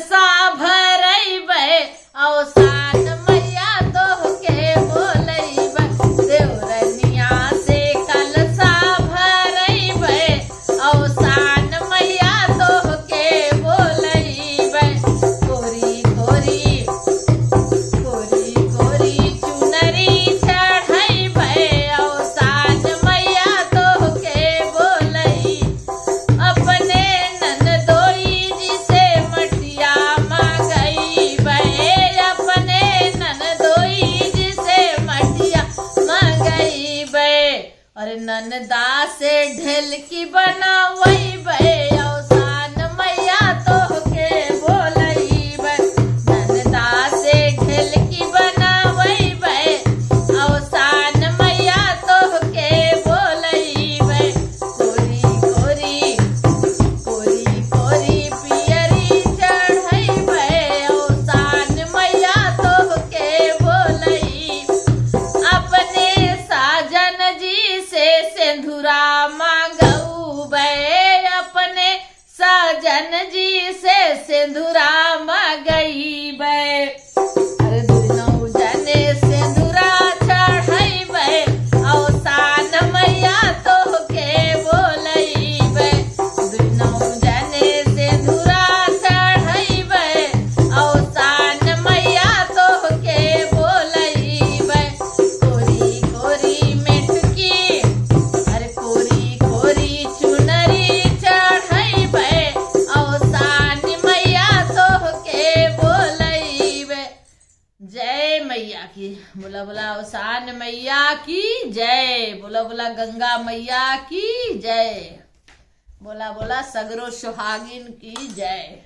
कलसा भरइबे अवसान मैया तोहके बोलइबे देवरनिया से कलसा भरइबे अवसान मैया तोहके बोलइबे कोरी कोरी कोरी कोरी चुनरी चढ़इबे अवसान मैया तोहके बोलई अपने ननदोई जी से मटिया मांगइबे अपने ननदोई जी से मटिया मांगइबे और ननदा से ढेलकी बनावइबे अवसान मैया तोहके बोलइबे ननदा से ढेलकी बनावइबे अवसान मैया तोहके बोलइबे कोरी कोरी कोरी कोरी पियरी चढ़इबे अवसान मैया तोहके बोलई अपने साजन जी से सिंदूरा मांगउबे अपने साजन जी से सिंदूरा मांगइबे अरे दुनौ जने सिंदूरा चढ़इबे अवसान मैया तोहके बोलइबे दुनौ जने सिंदूरा चढ़इबे अवसान मैया तोहके बोलइबे कोरी कोरी मेटकी अरे कोरी कोरी चुनरी चढ़इबे अवसान मैया तोहके बोलइबे जय मैया की बोला बोला अवसान मैया की जय बोला बोला गंगा मैया की जय बोला बोला सगरो सुहागिन की जय।